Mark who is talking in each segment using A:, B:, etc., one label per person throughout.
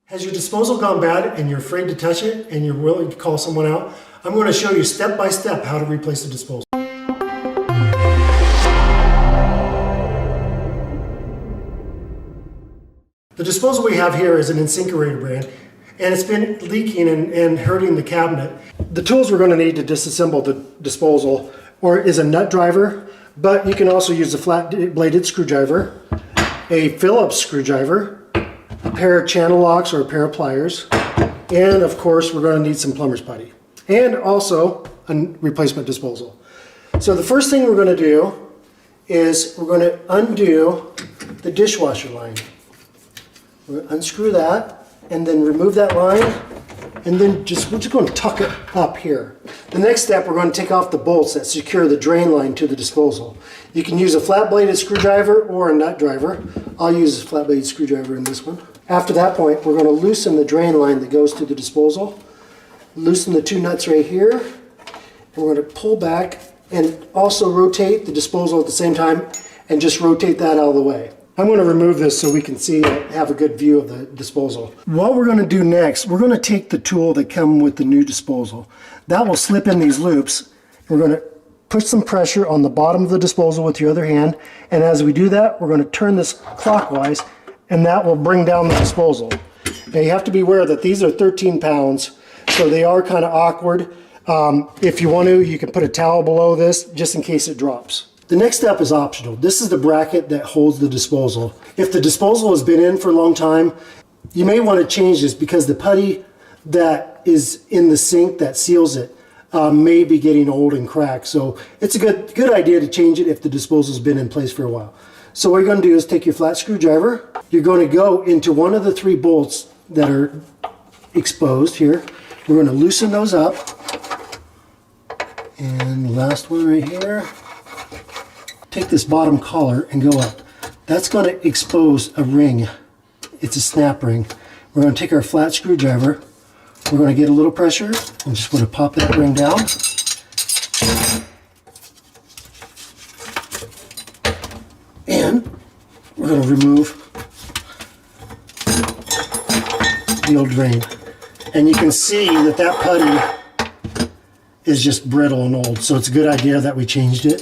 A: Has your disposal gone bad and you're afraid to touch it and you're willing to call someone out? I'm going to show you step by step how to replace the disposal. The disposal we have here is an InSinkErator brand, and it's been leaking and hurting the cabinet. The tools we're going to need to disassemble the disposal is a nut driver, but you can also use a flat bladed screwdriver, a Phillips screwdriver, a pair of channel locks or a pair of pliers, and of course we're going to need some plumber's putty, and also a replacement disposal. So the first thing we're going to do is we're going to undo the dishwasher line. We're going to unscrew that and then remove that line, and then we're just going to tuck it up here. The next step, we're going to take off the bolts that secure the drain line to the disposal. You can use a flat bladed screwdriver or a nut driver. I'll use a flat bladed screwdriver in this one. After that point, we're going to loosen the drain line that goes to the disposal. Loosen the two nuts right here, and we're going to pull back and also rotate the disposal at the same time, and just rotate that out of the way. I'm going to remove this so we can see and have a good view of the disposal. What we're going to do next, we're going to take the tool that comes with the new disposal. That will slip in these loops. We're going to push some pressure on the bottom of the disposal with your other hand, and as we do that, we're going to turn this clockwise, and that will bring down the disposal. Now you have to be aware that these are 13 pounds, so they are kind of awkward. If you want to, you can put a towel below this just in case it drops. The next step is optional. This is the bracket that holds the disposal. If the disposal has been in for a long time, you may want to change this because the putty that is in the sink that seals it may be getting old and cracked. So it's a good idea to change it if the disposal's been in place for a while. So what you're going to do is take your flat screwdriver. You're going to go into one of the three bolts that are exposed here. We're going to loosen those up. And the last one right here. Take this bottom collar and go up. That's going to expose a ring. It's a snap ring. We're going to take our flat screwdriver. We're going to get a little pressure and just want to pop that ring down. And we're going to remove the old drain. And you can see that that putty is just brittle and old, so it's a good idea that we changed it.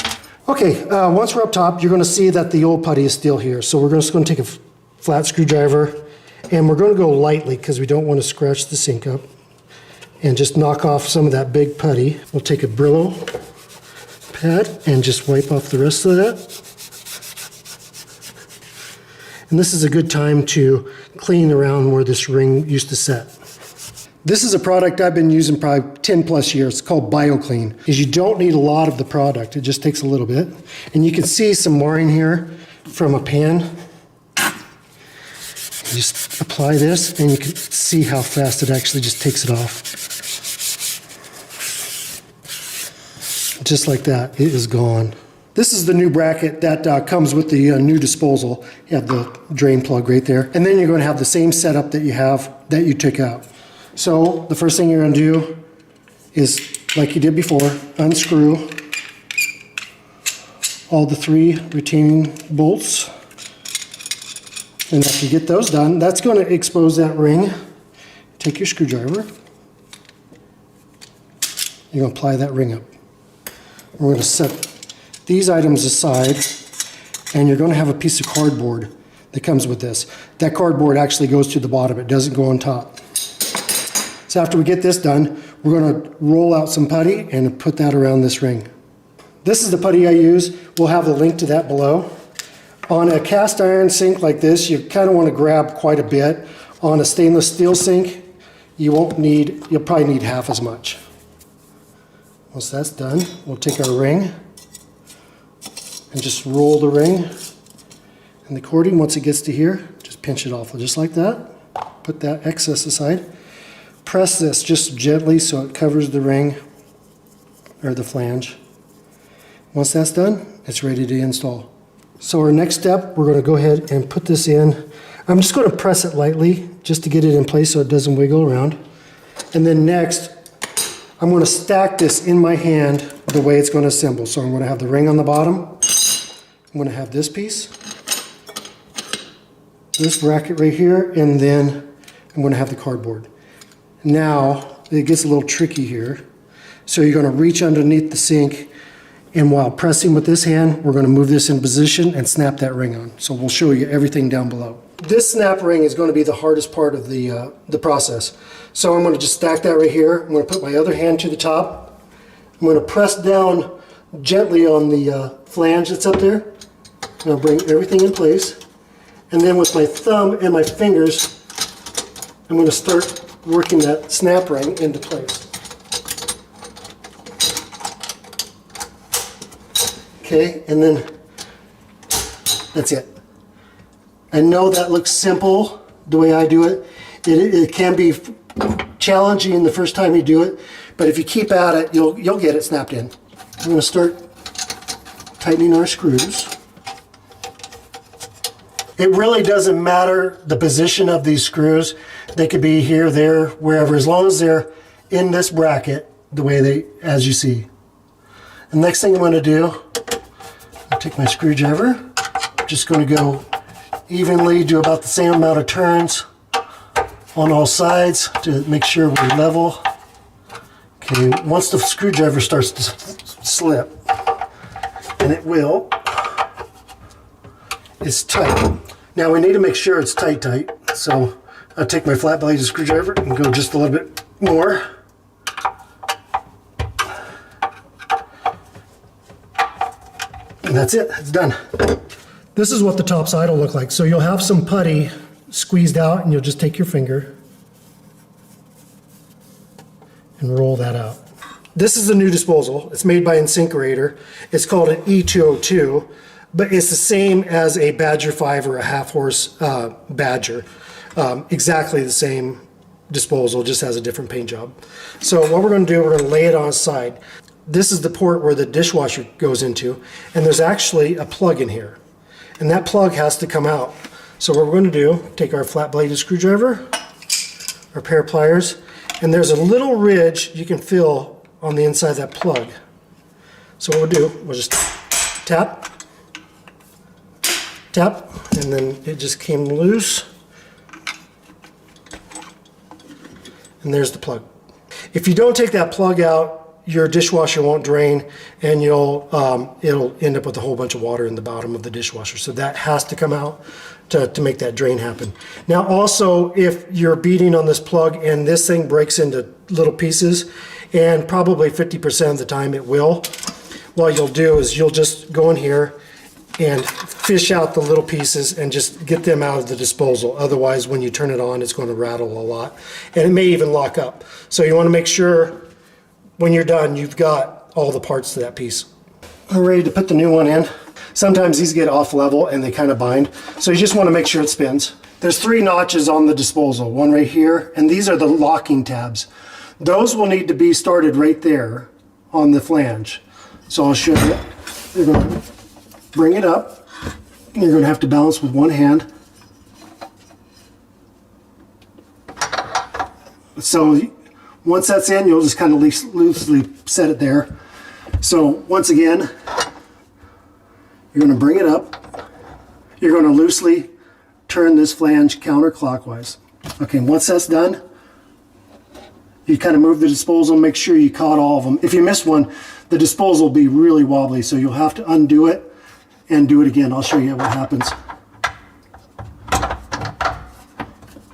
A: Okay, once we're up top, you're going to see that the old putty is still here. So we're just going to take a flat screwdriver, and we're going to go lightly because we don't want to scratch the sink up, and just knock off some of that big putty. We'll take a Brillo pad and just wipe off the rest of that. And this is a good time to clean around where this ring used to set. This is a product I've been using probably 10 plus years. It's called BioClean. Because you don't need a lot of the product. It just takes a little bit. And you can see some marring here from a pan. You just apply this and you can see how fast it actually just takes it off. Just like that, it is gone. This is the new bracket that comes with the new disposal. You have the drain plug right there. And then you're going to have the same setup that you took out. So the first thing you're going to do is, like you did before, unscrew all the three retaining bolts. And after you get those done, that's going to expose that ring. Take your screwdriver. You're going to apply that ring up. We're going to set these items aside, and you're going to have a piece of cardboard that comes with this. That cardboard actually goes to the bottom. It doesn't go on top. So after we get this done, we're going to roll out some putty and put that around this ring. This is the putty I use. We'll have the link to that below. On a cast iron sink like this, you kind of want to grab quite a bit. On a stainless steel sink, you'll probably need half as much. Once that's done, we'll take our ring and just roll the ring. And the cording, once it gets to here, just pinch it off just like that. Put that excess aside. Press this just gently so it covers the ring or the flange. Once that's done, it's ready to install. So our next step, we're going to go ahead and put this in. I'm just going to press it lightly just to get it in place so it doesn't wiggle around. And then next, I'm going to stack this in my hand the way it's going to assemble. So I'm going to have the ring on the bottom. I'm going to have this piece, this bracket right here, and then I'm going to have the cardboard. Now it gets a little tricky here. So you're going to reach underneath the sink, and while pressing with this hand, we're going to move this in position and snap that ring on. So we'll show you everything down below. This snap ring is going to be the hardest part of the process. So I'm going to just stack that right here. I'm going to put my other hand to the top. I'm going to press down gently on the flange that's up there. I'm going to bring everything in place. And then with my thumb and my fingers, I'm going to start working that snap ring into place. Okay, and then that's it. I know that looks simple the way I do it. It can be challenging the first time you do it, but if you keep at it, you'll get it snapped in. I'm going to start tightening our screws. It really doesn't matter the position of these screws. They could be here, there, wherever, as long as they're in this bracket the way they, as you see. The next thing I'm going to do, I'll take my screwdriver. I'm just going to go evenly, do about the same amount of turns on all sides to make sure we're level. Okay, once the screwdriver starts to slip, and it will, it's tight. Now we need to make sure it's tight. So I'll take my flat bladed screwdriver and go just a little bit more. And that's it, it's done. This is what the top side will look like. So you'll have some putty squeezed out, and you'll just take your finger and roll that out. This is a new disposal. It's made by InSinkErator. It's called an E202, but it's the same as a Badger 5 or a half-horse Badger. Exactly the same disposal, just has a different paint job. So what we're going to do, we're going to lay it on its side. This is the port where the dishwasher goes into, and there's actually a plug in here. And that plug has to come out. So what we're going to do, take our flat-bladed screwdriver, our pair of pliers, and there's a little ridge you can feel on the inside of that plug. So what we'll do, we'll just tap, tap, and then it just came loose. And there's the plug. If you don't take that plug out, your dishwasher won't drain, and it'll end up with a whole bunch of water in the bottom of the dishwasher. So that has to come out to make that drain happen. Now also, if you're beating on this plug and this thing breaks into little pieces, and probably 50% of the time it will, what you'll do is you'll just go in here and fish out the little pieces and just get them out of the disposal. Otherwise, when you turn it on, it's going to rattle a lot, and it may even lock up. So you want to make sure when you're done, you've got all the parts to that piece. We're ready to put the new one in. Sometimes these get off level and they kind of bind, so you just want to make sure it spins. There's 3 notches on the disposal, one right here, and these are the locking tabs. Those will need to be started right there on the flange. So I'll show you. You're going to bring it up. You're going to have to balance with one hand. So once that's in, you'll just kind of loosely set it there. So once again, you're going to bring it up. You're going to loosely turn this flange counterclockwise. Okay, once that's done, you kind of move the disposal, make sure you caught all of them. If you miss one, the disposal will be really wobbly, so you'll have to undo it and do it again. I'll show you what happens.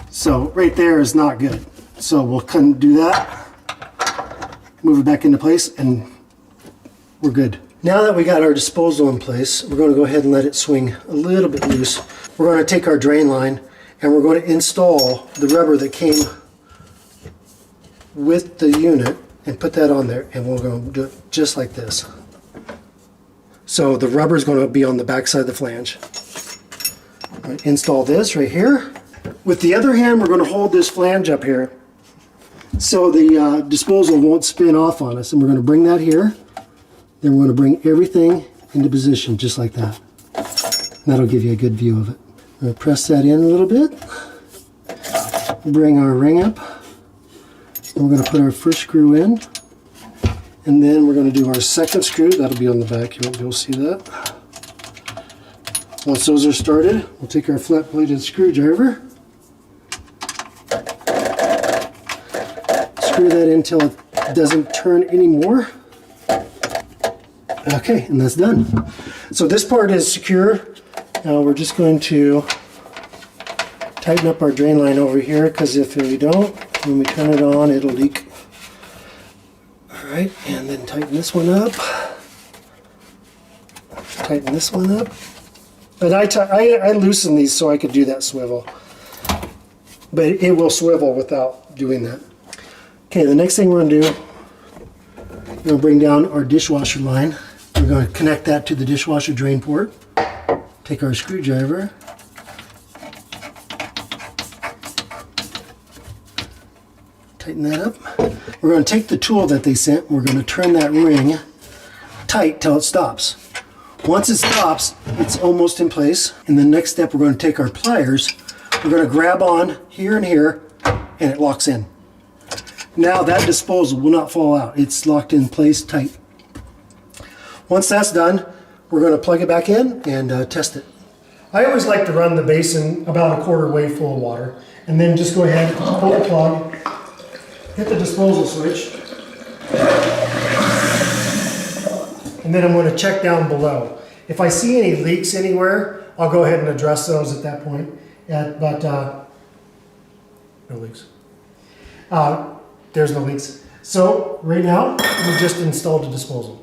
A: So right there is not good. So we'll kind of do that, move it back into place, and we're good. Now that we got our disposal in place, we're going to go ahead and let it swing a little bit loose. We're going to take our drain line and we're going to install the rubber that came with the unit and put that on there, and we're going to do it just like this. So the rubber is going to be on the back side of the flange. I'm going to install this right here. With the other hand, we're going to hold this flange up here so the disposal won't spin off on us, and we're going to bring that here. Then we're going to bring everything into position just like that. And that'll give you a good view of it. I'm going to press that in a little bit. Bring our ring up. And we're going to put our first screw in. And then we're going to do our second screw. That'll be on the back. You won't be able to see that. Once those are started, we'll take our flat-bladed screwdriver. screw that in until it doesn't turn anymore. Okay, and that's done. So this part is secure. Now we're just going to tighten up our drain line over here, because if we don't, when we turn it on, it'll leak. Alright, and then tighten this one up. Tighten this one up. But I loosen these so I could do that swivel. But it will swivel without doing that. Okay, the next thing we're going to do, we're going to bring down our dishwasher line. We're going to connect that to the dishwasher drain port. Take our screwdriver. Tighten that up. We're going to take the tool that they sent, we're going to turn that ring tight till it stops. Once it stops, it's almost in place. And the next step, we're going to take our pliers, we're going to grab on here and here, and it locks in. Now that disposal will not fall out. It's locked in place tight. Once that's done, we're going to plug it back in and test it. I always like to run the basin about a quarter way full of water, and then just go ahead, pull the plug, hit the disposal switch, and then I'm going to check down below. If I see any leaks anywhere, I'll go ahead and address those at that point. No leaks. There's no leaks. So right now, we just installed a disposal.